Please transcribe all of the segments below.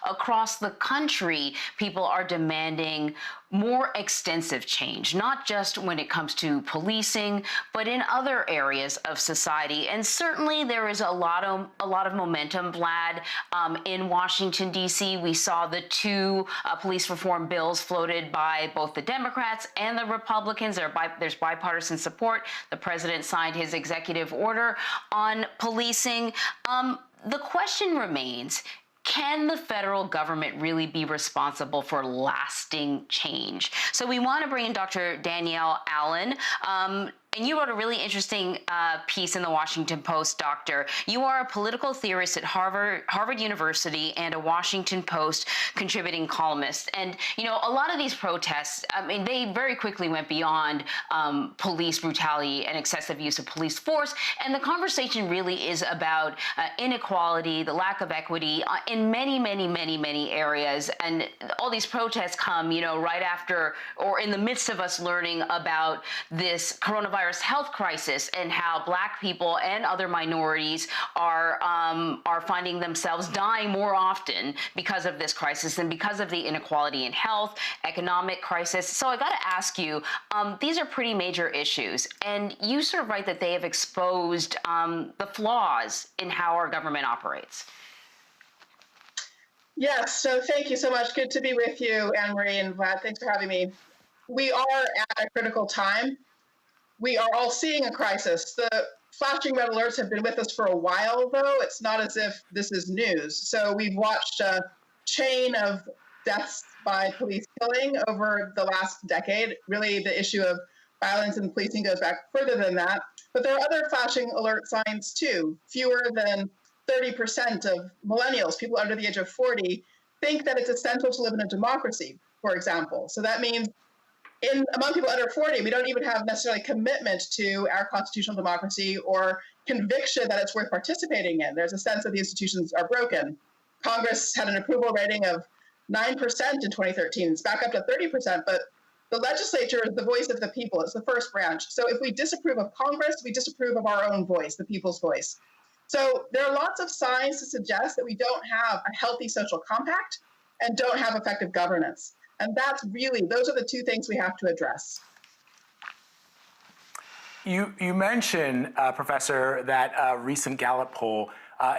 across the country, people are demanding more extensive change, not just when it comes to policing, but in other areas of society. And certainly there is a lot of momentum, Vlad, in Washington, D.C. We saw the two police reform bills floated by both the Democrats and the Republicans. There's bipartisan support. The president signed his executive order on policing. The question remains, can the federal government really be responsible for lasting change? So we want to bring in Dr. Danielle Allen. And you wrote a really interesting piece in the Washington Post, Doctor. You are a political theorist at Harvard University and a Washington Post contributing columnist. And, you know, a lot of these protests, I mean, they very quickly went beyond police brutality and excessive use of police force. And the conversation really is about inequality, the lack of equity in many areas. And all these protests come, you know, right after or in the midst of us learning about this coronavirus health crisis and how Black people and other minorities are finding themselves dying more often because of this crisis and because of the inequality in health, economic crisis. So I got to ask you, these are pretty major issues, and you sort of write that they have exposed the flaws in how our government operates. Yes, so thank you so much. Good to be with you, Anne-Marie and Vlad. Thanks for having me. We are at a critical time. We are all seeing a crisis. The flashing red alerts have been with us for a while, though. It's not as if this is news. So we've watched a chain of deaths by police killing over the last decade. Really, the issue of violence and policing goes back further than that. But there are other flashing alert signs, too. Fewer than 30% of millennials, people under the age of 40, think that it's essential to live in a democracy, for example. So that means among people under 40, we don't even have necessarily commitment to our constitutional democracy or conviction that it's worth participating in. There's a sense that the institutions are broken. Congress had an approval rating of 9% in 2013. It's back up to 30%, but the legislature is the voice of the people. It's the first branch. So if we disapprove of Congress, we disapprove of our own voice, the people's voice. So there are lots of signs to suggest that we don't have a healthy social compact and don't have effective governance. And those are the two things we have to address. You mentioned, Professor, that recent Gallup poll.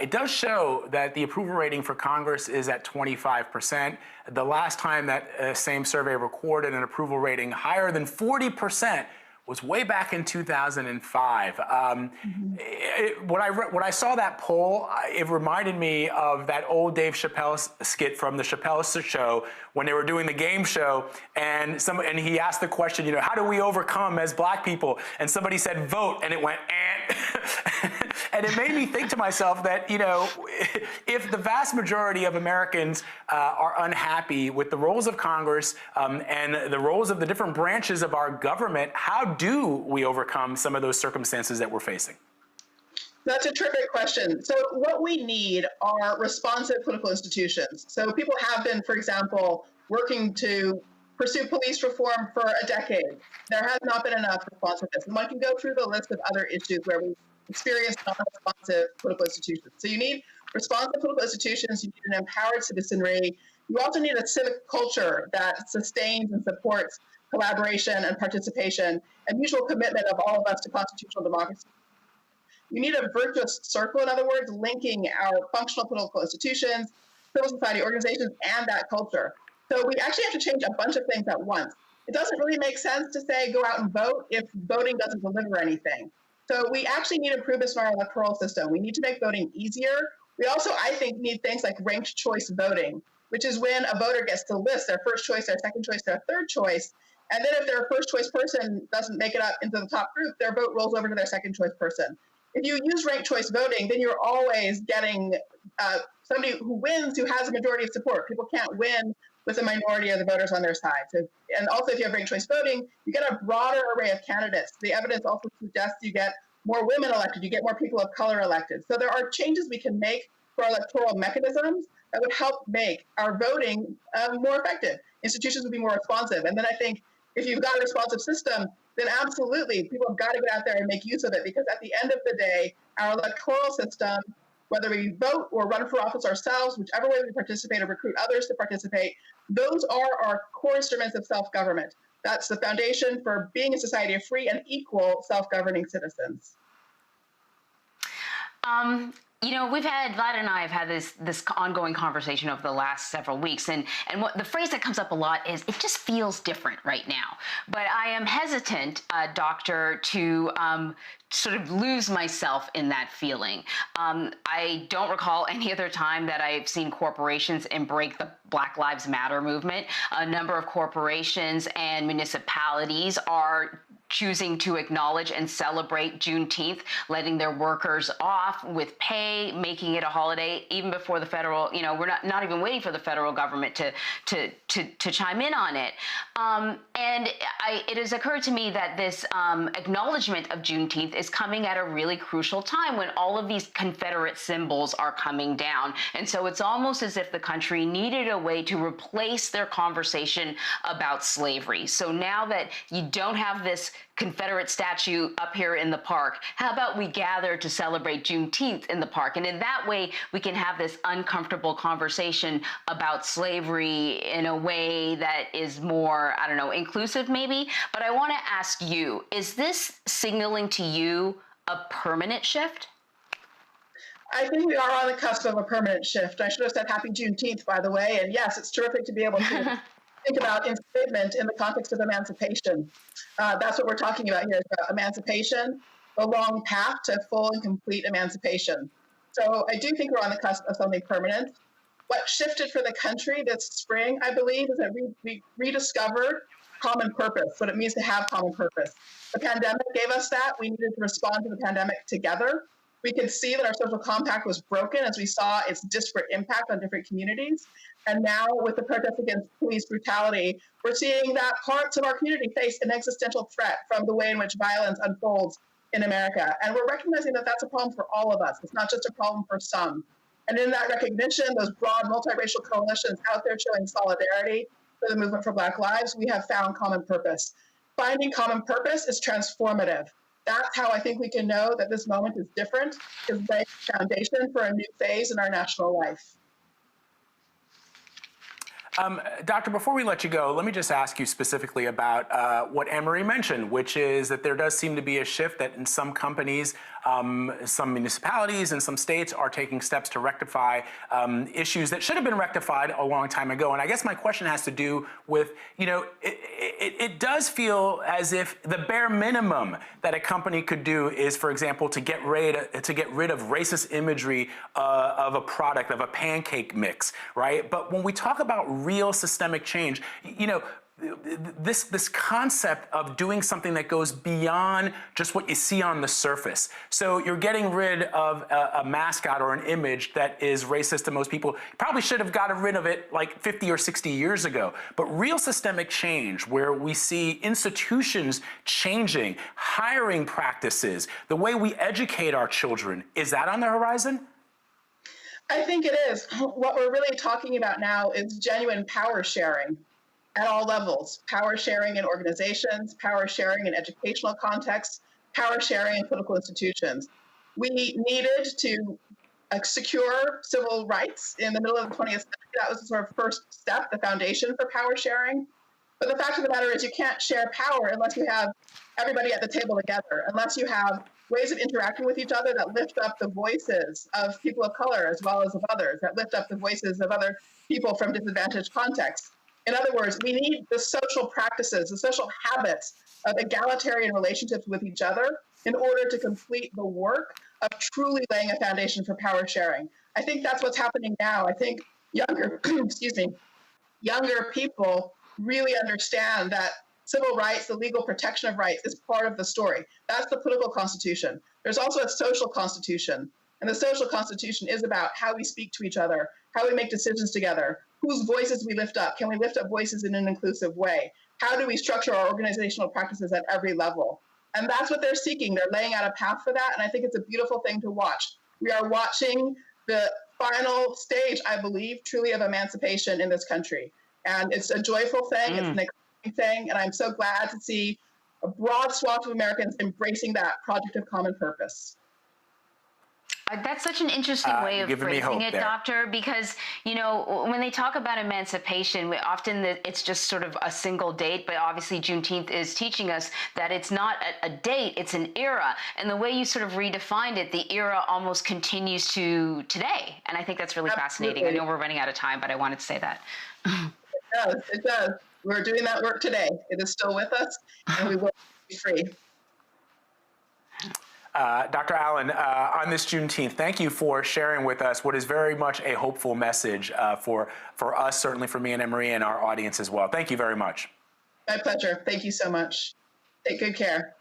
It does show that the approval rating for Congress is at 25%. The last time that same survey recorded an approval rating higher than 40% was way back in 2005. When I saw that poll, it reminded me of that old Dave Chappelle skit from the Chappelle Show when they were doing the game show, and he asked the question, you know, how do we overcome as Black people? And somebody said vote, and it went and it made me think to myself that, you know, if the vast majority of Americans are unhappy with the roles of Congress and the roles of the different branches of our government, how do we overcome some of those circumstances that we're facing? That's a terrific question. So what we need are responsive political institutions. So people have been, for example, working to pursue police reform for a decade. There has not been enough responsiveness. And one can go through the list of other issues where we experience non-responsive political institutions. So you need responsive political institutions, you need an empowered citizenry. You also need a civic culture that sustains and supports collaboration and participation and mutual commitment of all of us to constitutional democracy. You need a virtuous circle, in other words, linking our functional political institutions, civil society organizations, and that culture. So we actually have to change a bunch of things at once. It doesn't really make sense to say go out and vote if voting doesn't deliver anything. So we actually need improvements in our electoral system. We need to make voting easier. We also, I think, need things like ranked choice voting, which is when a voter gets to list their first choice, their second choice, their third choice. And then if their first choice person doesn't make it up into the top group, their vote rolls over to their second choice person. If you use ranked choice voting, then you're always getting somebody who wins who has a majority of support. People can't win with a minority of the voters on their side. So, and also, if you have ranked choice voting, you get a broader array of candidates. The evidence also suggests you get more women elected, you get more people of color elected. So there are changes we can make for electoral mechanisms that would help make our voting more effective. Institutions would be more responsive. And then I think if you've got a responsive system, then absolutely, people have got to get out there and make use of it, because at the end of the day, our electoral system whether we vote or run for office ourselves, whichever way we participate or recruit others to participate, those are our core instruments of self-government. That's the foundation for being a society of free and equal self-governing citizens. Vlad and I have had this ongoing conversation over the last several weeks, and what the phrase that comes up a lot is, it just feels different right now. But I am hesitant, Doctor, to sort of lose myself in that feeling. I don't recall any other time that I've seen corporations embrace the Black Lives Matter movement. A number of corporations and municipalities are choosing to acknowledge and celebrate Juneteenth, letting their workers off with pay, making it a holiday, even before the federal, we're not even waiting for the federal government to chime in on it. It has occurred to me that this acknowledgement of Juneteenth is coming at a really crucial time when all of these Confederate symbols are coming down. And so it's almost as if the country needed a way to replace their conversation about slavery. So now that you don't have this Confederate statue up here in the park, how about we gather to celebrate Juneteenth in the park? And in that way, we can have this uncomfortable conversation about slavery in a way that is more, inclusive maybe. But I want to ask you, is this signaling to you a permanent shift? I think we are on the cusp of a permanent shift. I should have said Happy Juneteenth, by the way. And yes, it's terrific to be able to think about enslavement in the context of emancipation. That's what we're talking about here, is about emancipation, the long path to full and complete emancipation. So I do think we're on the cusp of something permanent. What shifted for the country this spring, I believe, is that we rediscovered common purpose, what it means to have common purpose. The pandemic gave us that. We needed to respond to the pandemic together. We could see that our social compact was broken as we saw its disparate impact on different communities. And now with the protests against police brutality, we're seeing that parts of our community face an existential threat from the way in which violence unfolds in America. And we're recognizing that that's a problem for all of us. It's not just a problem for some. And in that recognition, those broad multiracial coalitions out there showing solidarity for the movement for Black lives, we have found common purpose. Finding common purpose is transformative. That's how I think we can know that this moment is different, is laying the foundation for a new phase in our national life. Doctor, before we let you go, let me just ask you specifically about what Anne-Marie mentioned, which is that there does seem to be a shift that in some companies, some municipalities and some states are taking steps to rectify issues that should have been rectified a long time ago. And I guess my question has to do with, it does feel as if the bare minimum that a company could do is, for example, to get rid of racist imagery of a product, of a pancake mix, right? But when we talk about real systemic change, this concept of doing something that goes beyond just what you see on the surface. So you're getting rid of a mascot or an image that is racist to most people. You probably should have gotten rid of it like 50 or 60 years ago. But real systemic change, where we see institutions changing, hiring practices, the way we educate our children, is that on the horizon? I think it is. What we're really talking about now is genuine power sharing at all levels. Power sharing in organizations, power sharing in educational contexts, power sharing in political institutions. We needed to secure civil rights in the middle of the 20th century. That was the sort of first step, the foundation for power sharing. But the fact of the matter is you can't share power unless you have everybody at the table together, unless you have ways of interacting with each other that lift up the voices of people of color as well as of others, that lift up the voices of other people from disadvantaged contexts. In other words, we need the social practices, the social habits of egalitarian relationships with each other in order to complete the work of truly laying a foundation for power sharing. I think that's what's happening now. I think younger, younger people really understand that civil rights, the legal protection of rights, is part of the story. That's the political constitution. There's also a social constitution. And the social constitution is about how we speak to each other, how we make decisions together, whose voices we lift up. Can we lift up voices in an inclusive way? How do we structure our organizational practices at every level? And that's what they're seeking. They're laying out a path for that. And I think it's a beautiful thing to watch. We are watching the final stage, I believe, truly of emancipation in this country. And it's a joyful thing. It's an exciting thing. And I'm so glad to see a broad swath of Americans embracing that project of common purpose. That's such an interesting way of giving me phrasing hope it, there. Doctor, because, when they talk about emancipation, it's just sort of a single date, but obviously Juneteenth is teaching us that it's not a date, it's an era. And the way you sort of redefined it, the era almost continues to today. And I think that's really fascinating. I know we're running out of time, but I wanted to say that. It does. It does. We're doing that work today. It is still with us, and we will be free. Dr. Allen, on this Juneteenth, thank you for sharing with us what is very much a hopeful message for us, certainly for me and Emery and our audience as well. Thank you very much. My pleasure. Thank you so much. Take good care.